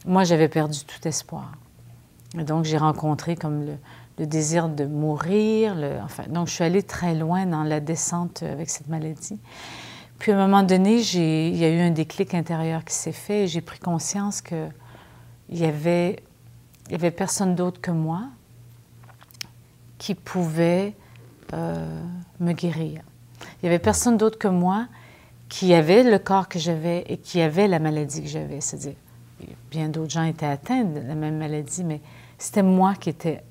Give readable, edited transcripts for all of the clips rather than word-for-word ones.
moi, j'avais perdu tout espoir. Et donc, j'ai rencontré comme le désir de mourir. Enfin, donc, je suis allée très loin dans la descente avec cette maladie. Puis, à un moment donné, il y a eu un déclic intérieur qui s'est fait et j'ai pris conscience qu'il y avait personne d'autre que moi qui pouvait me guérir. Il n'y avait personne d'autre que moi qui avait le corps que j'avais et qui avait la maladie que j'avais. C'est-à-dire, bien d'autres gens étaient atteints de la même maladie, mais c'était moi qui étais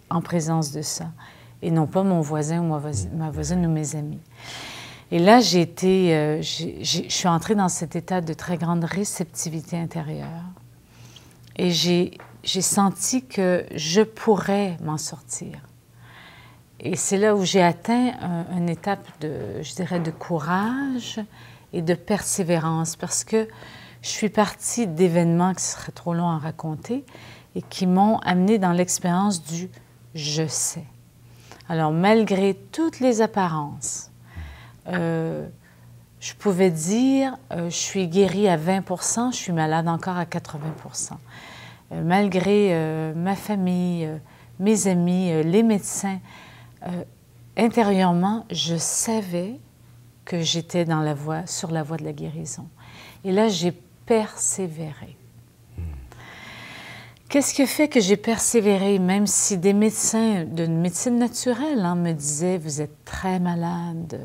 en présence de ça, et non pas mon voisin ou ma voisine ou mes amis. Et là, je suis entrée dans cet état de très grande réceptivité intérieure. Et j'ai senti que je pourrais m'en sortir. Et c'est là où j'ai atteint une étape je dirais, de courage et de persévérance, parce que je suis partie d'événements qui seraient trop longs à raconter et qui m'ont amenée dans l'expérience du « je sais ». Alors, malgré toutes les apparences, je pouvais dire je suis guérie à 20 %, je suis malade encore à 80 %. Malgré ma famille, mes amis, les médecins, intérieurement, je savais que j'étais sur la voie de la guérison. Et là, j'ai persévéré. Qu'est-ce qui a fait que j'ai persévéré, même si des médecins de médecine naturelle me disaient « vous êtes très malade,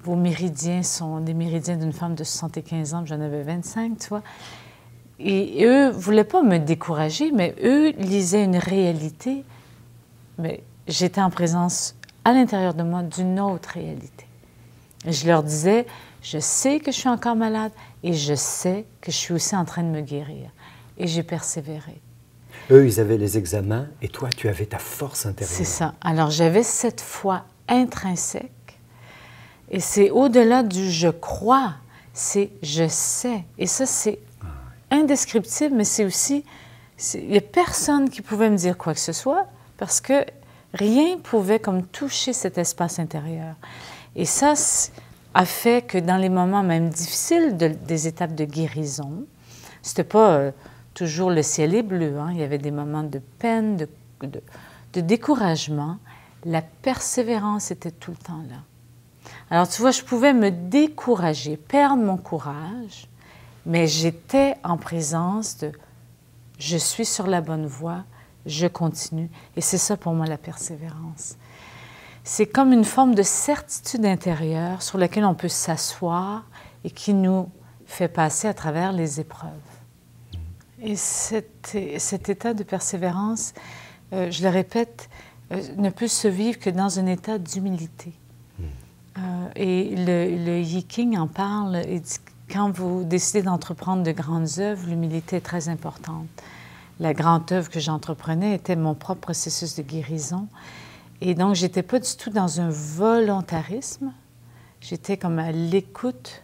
vos méridiens sont des méridiens d'une femme de 75 ans, j'en avais 25, tu vois ». Et eux ne voulaient pas me décourager, mais eux lisaient une réalité, mais j'étais en présence à l'intérieur de moi d'une autre réalité. Et je leur disais, je sais que je suis encore malade et je sais que je suis aussi en train de me guérir. Et j'ai persévéré. Eux, ils avaient les examens et toi, tu avais ta force intérieure. C'est ça. Alors, j'avais cette foi intrinsèque et c'est au-delà du « je crois », c'est « je sais ». Et ça, c'est indescriptible, mais c'est aussi... Il n'y a personne qui pouvait me dire quoi que ce soit parce que rien ne pouvait comme toucher cet espace intérieur. Et ça a fait que dans les moments même difficiles des étapes de guérison, c'était pas toujours le ciel est bleu, il y avait des moments de peine, de découragement. La persévérance était tout le temps là. Alors tu vois, je pouvais me décourager, perdre mon courage, mais j'étais en présence de « je suis sur la bonne voie », je continue. Et c'est ça pour moi la persévérance. C'est comme une forme de certitude intérieure sur laquelle on peut s'asseoir et qui nous fait passer à travers les épreuves. Et cet état de persévérance, je le répète, ne peut se vivre que dans un état d'humilité. Et le Yiking en parle et dit quand vous décidez d'entreprendre de grandes œuvres, l'humilité est très importante. La grande œuvre que j'entreprenais était mon propre processus de guérison. Et donc, je n'étais pas du tout dans un volontarisme. J'étais comme à l'écoute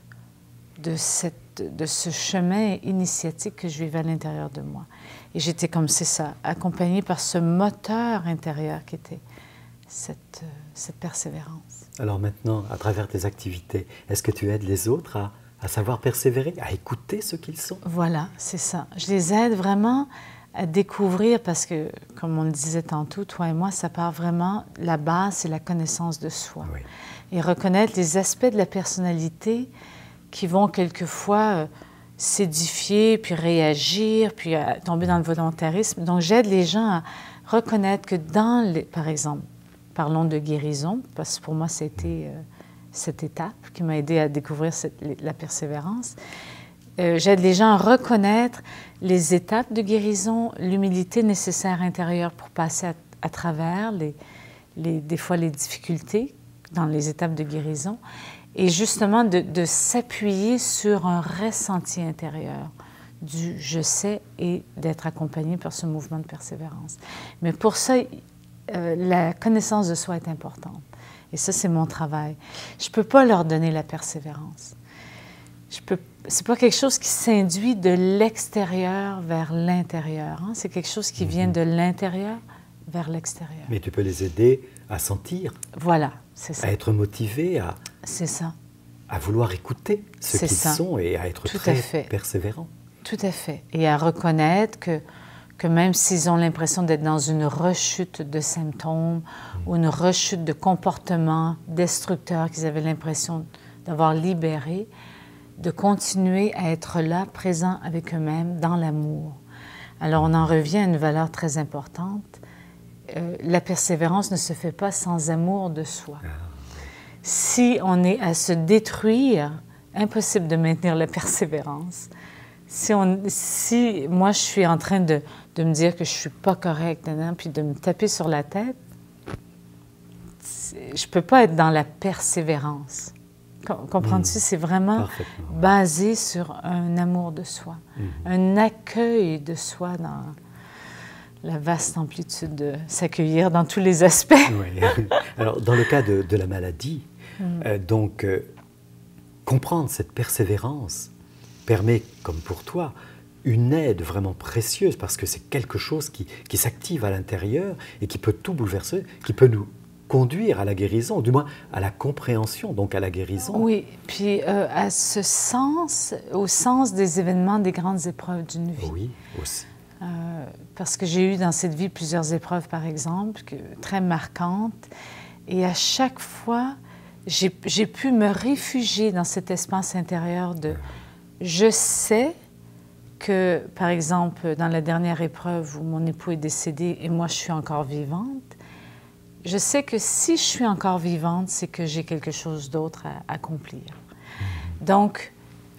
de ce chemin initiatique que je vivais à l'intérieur de moi. Et j'étais comme, c'est ça, accompagnée par ce moteur intérieur qui était cette persévérance. Alors maintenant, à travers tes activités, est-ce que tu aides les autres à savoir persévérer, à écouter ce qu'ils sont? Voilà, c'est ça. Je les aide vraiment à découvrir, parce que, comme on le disait tantôt, toi et moi, ça part vraiment, la base, c'est la connaissance de soi. Oui. Et reconnaître les aspects de la personnalité qui vont quelquefois s'édifier, puis réagir, puis tomber dans le volontarisme. Donc, j'aide les gens à reconnaître que par exemple, parlons de guérison, parce que pour moi, c'était cette étape qui m'a aidé à découvrir la persévérance. J'aide les gens à reconnaître les étapes de guérison, l'humilité nécessaire intérieure pour passer à travers des fois les difficultés dans les étapes de guérison, et justement de s'appuyer sur un ressenti intérieur du « je sais » et d'être accompagné par ce mouvement de persévérance. Mais pour ça, la connaissance de soi est importante. Et ça, c'est mon travail. Je ne peux pas leur donner la persévérance. C'est pas quelque chose qui s'induit de l'extérieur vers l'intérieur. C'est quelque chose qui vient de l'intérieur vers l'extérieur. Mais tu peux les aider à sentir. Voilà, c'est ça. À être motivés, c'est ça. À vouloir écouter ce qu'ils sont et à être très persévérants. Tout à fait. Et à reconnaître que même s'ils ont l'impression d'être dans une rechute de symptômes ou une rechute de comportements destructeurs qu'ils avaient l'impression d'avoir libérés, de continuer à être là, présent avec eux-mêmes, dans l'amour. Alors, on en revient à une valeur très importante. La persévérance ne se fait pas sans amour de soi. Si on est à se détruire, impossible de maintenir la persévérance. Si moi, je suis en train de me dire que je ne suis pas correcte, puis de me taper sur la tête, je ne peux pas être dans la persévérance. Comprends-tu? C'est vraiment basé sur un amour de soi, un accueil de soi dans la vaste amplitude de s'accueillir dans tous les aspects. Oui. Alors, dans le cas de la maladie, comprendre cette persévérance permet, comme pour toi, une aide vraiment précieuse parce que c'est quelque chose qui s'active à l'intérieur et qui peut tout bouleverser, qui peut nous conduire à la guérison, du moins à la compréhension, donc à la guérison. Oui, puis à ce sens, au sens des événements, des grandes épreuves d'une vie. Oui, aussi. Parce que j'ai eu dans cette vie plusieurs épreuves, par exemple, très marquantes, et à chaque fois, j'ai pu me réfugier dans cet espace intérieur de... Je sais que, par exemple, dans la dernière épreuve où mon époux est décédé et moi, je suis encore vivante, je sais que si je suis encore vivante, c'est que j'ai quelque chose d'autre à accomplir. Donc,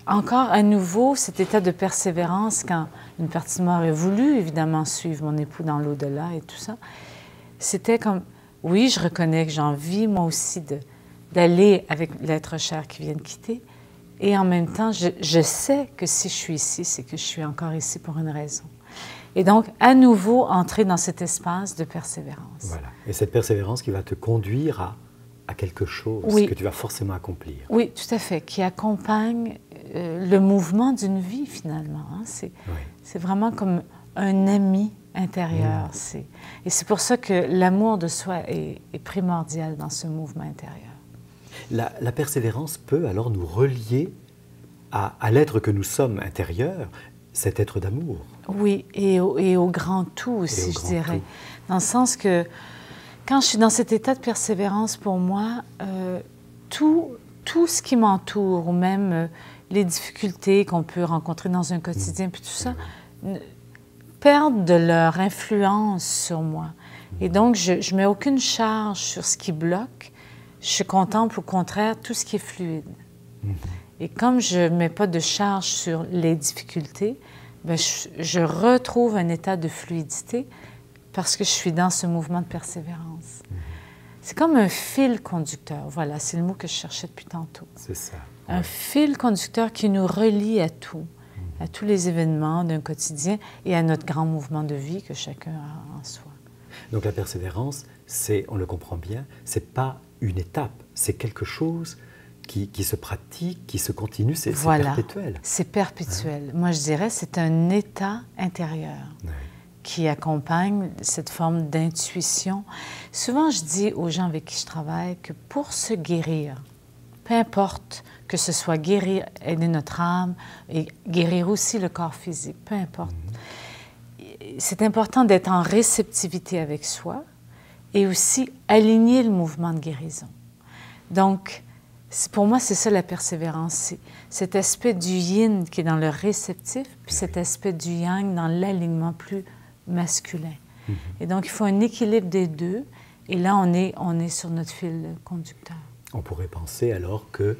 encore à nouveau, cet état de persévérance, quand une partie de moi aurait voulu, évidemment, suivre mon époux dans l'au-delà et tout ça, c'était comme, oui, je reconnais que j'ai envie, moi aussi, d'aller avec l'être cher qui vient de quitter, et en même temps, je sais que si je suis ici, c'est que je suis encore ici pour une raison. Et donc, à nouveau, entrer dans cet espace de persévérance. Voilà. Et cette persévérance qui va te conduire à quelque chose que tu vas forcément accomplir. Oui, tout à fait, qui accompagne le mouvement d'une vie, finalement. Hein. C'est vraiment comme un ami intérieur. Et c'est pour ça que l'amour de soi est primordial dans ce mouvement intérieur. La persévérance peut alors nous relier à l'être que nous sommes intérieur, cet être d'amour. Oui, et au grand tout aussi, je dirais. Dans le sens que quand je suis dans cet état de persévérance, pour moi, tout ce qui m'entoure, ou même les difficultés qu'on peut rencontrer dans un quotidien, puis tout ça, perdent de leur influence sur moi. Et donc, je ne mets aucune charge sur ce qui bloque. Je contemple au contraire tout ce qui est fluide. Et comme je ne mets pas de charge sur les difficultés, bien, je retrouve un état de fluidité parce que je suis dans ce mouvement de persévérance. C'est comme un fil conducteur. Voilà, c'est le mot que je cherchais depuis tantôt. C'est ça. Un fil conducteur qui nous relie à tout, à tous les événements d'un quotidien et à notre grand mouvement de vie que chacun a en soi. Donc la persévérance, on le comprend bien, c'est pas une étape, c'est quelque chose qui se pratique, qui se continue, c'est perpétuel. C'est perpétuel. Moi, je dirais c'est un état intérieur qui accompagne cette forme d'intuition. Souvent, je dis aux gens avec qui je travaille que pour se guérir, peu importe que ce soit guérir, aider notre âme et guérir aussi le corps physique, peu importe, c'est important d'être en réceptivité avec soi et aussi aligner le mouvement de guérison. Donc, pour moi, c'est ça la persévérance, c'est cet aspect du yin qui est dans le réceptif, puis cet aspect du yang dans l'alignement plus masculin. Et donc, il faut un équilibre des deux, et là, on est sur notre fil conducteur. On pourrait penser alors que,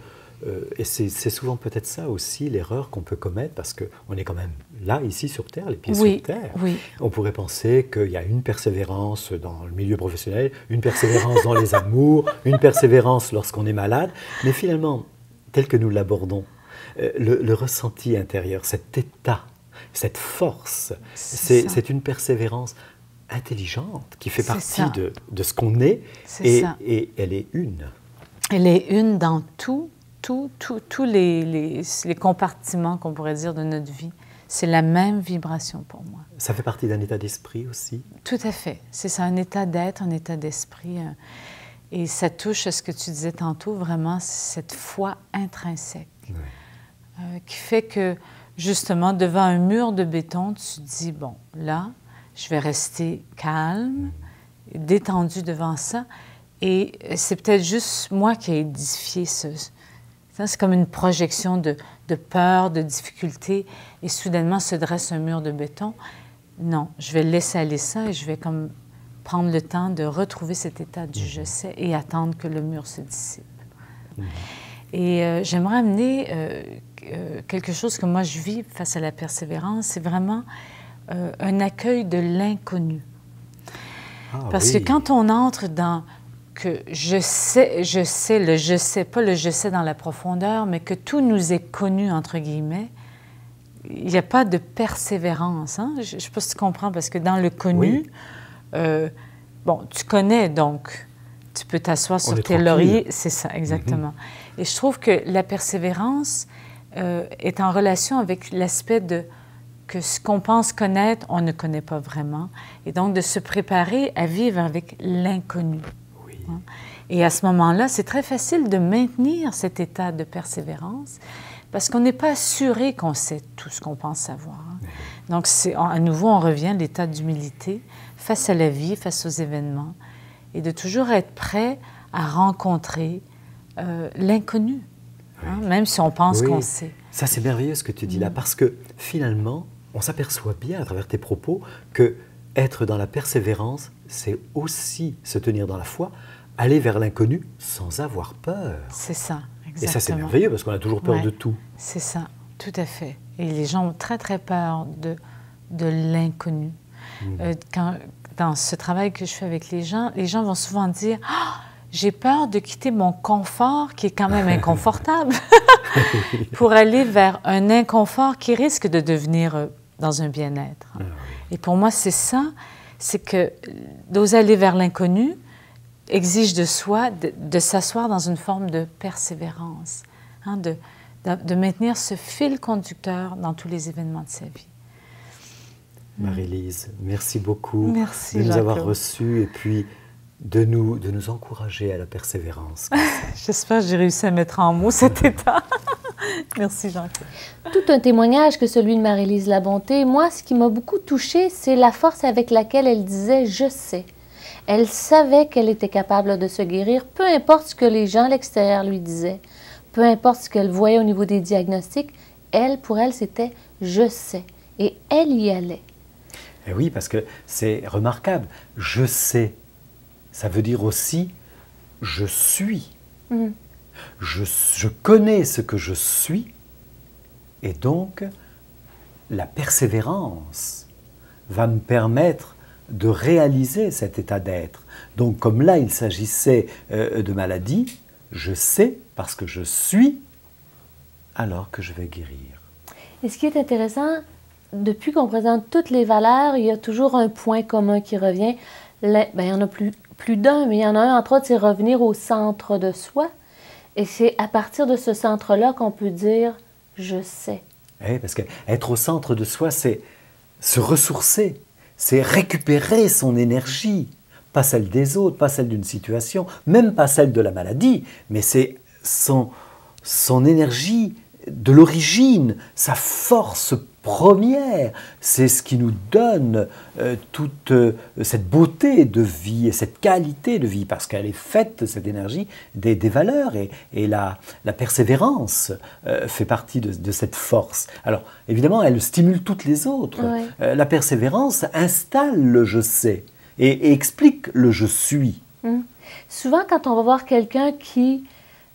et c'est souvent peut-être ça aussi l'erreur qu'on peut commettre, parce qu'on est quand même là, ici sur Terre, les pieds sur Terre. Oui. On pourrait penser qu'il y a une persévérance dans le milieu professionnel, une persévérance dans les amours, une persévérance lorsqu'on est malade, mais finalement, tel que nous l'abordons, le ressenti intérieur, cet état, cette force, c'est une persévérance intelligente qui fait partie de ce qu'on est, et elle est une. Elle est une dans tous les compartiments qu'on pourrait dire de notre vie. C'est la même vibration pour moi. Ça fait partie d'un état d'esprit aussi? Tout à fait. C'est ça, un état d'être, un état d'esprit. Et ça touche à ce que tu disais tantôt, vraiment, cette foi intrinsèque qui fait que justement, devant un mur de béton, tu te dis, bon, là, je vais rester calme, détendu devant ça. Et c'est peut-être juste moi qui ai édifié ça. C'est comme une projection de peur, de difficulté, et soudainement se dresse un mur de béton. Non, je vais laisser aller ça et je vais comme prendre le temps de retrouver cet état du je sais et attendre que le mur se dissipe. Et j'aimerais amener quelque chose que moi je vis face à la persévérance, c'est vraiment un accueil de l'inconnu. Parce que quand on entre dans que je sais, le je sais, pas le je sais dans la profondeur, mais que tout nous est connu, entre guillemets, il n'y a pas de persévérance. Hein? Je ne sais pas si tu comprends, parce que dans le connu, bon, tu connais, donc tu peux t'asseoir sur tes lauriers. C'est ça, exactement. Et je trouve que la persévérance est en relation avec l'aspect de que ce qu'on pense connaître, on ne connaît pas vraiment. Et donc, de se préparer à vivre avec l'inconnu. Oui. Hein? Et à ce moment-là, c'est très facile de maintenir cet état de persévérance parce qu'on n'est pas assuré qu'on sait tout ce qu'on pense savoir. Hein? Donc, à nouveau, on revient à l'état d'humilité face à la vie, face aux événements, et de toujours être prêt à rencontrer l'inconnu, hein? Même si on pense qu'on sait. Ça, c'est merveilleux ce que tu dis là, parce que finalement, on s'aperçoit bien à travers tes propos que être dans la persévérance, c'est aussi se tenir dans la foi, aller vers l'inconnu sans avoir peur. C'est ça, exactement. Et ça, c'est merveilleux parce qu'on a toujours peur de tout. C'est ça, tout à fait. Et les gens ont très, très peur de l'inconnu. Dans ce travail que je fais avec les gens vont souvent dire « Ah, j'ai peur de quitter mon confort qui est quand même inconfortable pour aller vers un inconfort qui risque de devenir dans un bien-être. » Et pour moi, c'est ça, c'est que d'oser aller vers l'inconnu exige de soi de s'asseoir dans une forme de persévérance, hein, de maintenir ce fil conducteur dans tous les événements de sa vie. Marie-Lise, merci beaucoup de nous avoir reçus et puis de nous encourager à la persévérance. J'espère que j'ai réussi à mettre en mots cet état. Merci Jean-Claude. Tout un témoignage que celui de Marie-Lise Labonté. Moi, ce qui m'a beaucoup touchée, c'est la force avec laquelle elle disait « je sais ». Elle savait qu'elle était capable de se guérir, peu importe ce que les gens à l'extérieur lui disaient, peu importe ce qu'elle voyait au niveau des diagnostics. Pour elle, c'était « je sais ». Et elle y allait. Et oui, parce que c'est remarquable. Je sais, ça veut dire aussi je suis. Je connais ce que je suis, et donc la persévérance va me permettre de réaliser cet état d'être. Donc comme là il s'agissait de maladie, je sais parce que je suis, alors que je vais guérir. Et ce qui est intéressant, depuis qu'on présente toutes les valeurs, il y a toujours un point commun qui revient. Il y en a plus d'un, mais il y en a un, entre autres, c'est revenir au centre de soi. Et c'est à partir de ce centre-là qu'on peut dire « je sais ». Oui, parce qu'être au centre de soi, c'est se ressourcer, c'est récupérer son énergie, pas celle des autres, pas celle d'une situation, même pas celle de la maladie, mais c'est son énergie de l'origine, sa force première, c'est ce qui nous donne toute cette beauté de vie et cette qualité de vie, parce qu'elle est faite, cette énergie, des valeurs, et la persévérance fait partie de cette force. Alors, évidemment, elle stimule toutes les autres. Ouais. La persévérance installe le « je sais » et explique le « je suis ». Souvent, quand on va voir quelqu'un qui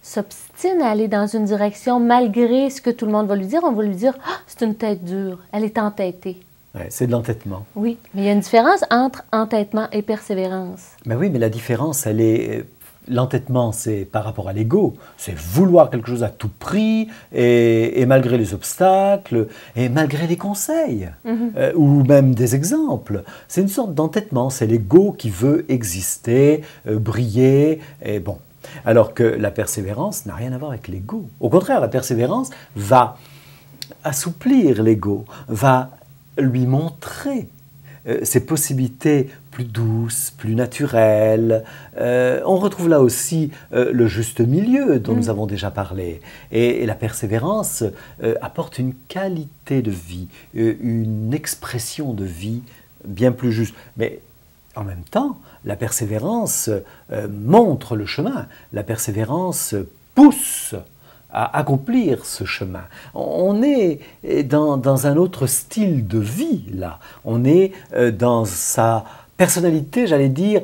s'obstine à aller dans une direction malgré ce que tout le monde va lui dire, on va lui dire « Ah, c'est une tête dure, elle est entêtée ». Ouais, c'est de l'entêtement. Oui, mais il y a une différence entre entêtement et persévérance. Ben oui, mais la différence, elle est... L'entêtement, c'est par rapport à l'ego, c'est vouloir quelque chose à tout prix, et malgré les obstacles, et malgré les conseils, ou même des exemples. C'est une sorte d'entêtement, c'est l'ego qui veut exister, briller, et bon. Alors que la persévérance n'a rien à voir avec l'ego. Au contraire, la persévérance va assouplir l'ego, va lui montrer ces possibilités plus douces, plus naturelles. On retrouve là aussi le juste milieu dont nous avons déjà parlé. Et la persévérance apporte une qualité de vie, une expression de vie bien plus juste. Mais en même temps, la persévérance montre le chemin. La persévérance pousse à accomplir ce chemin. On est dans un autre style de vie, là. On est dans sa personnalité, j'allais dire,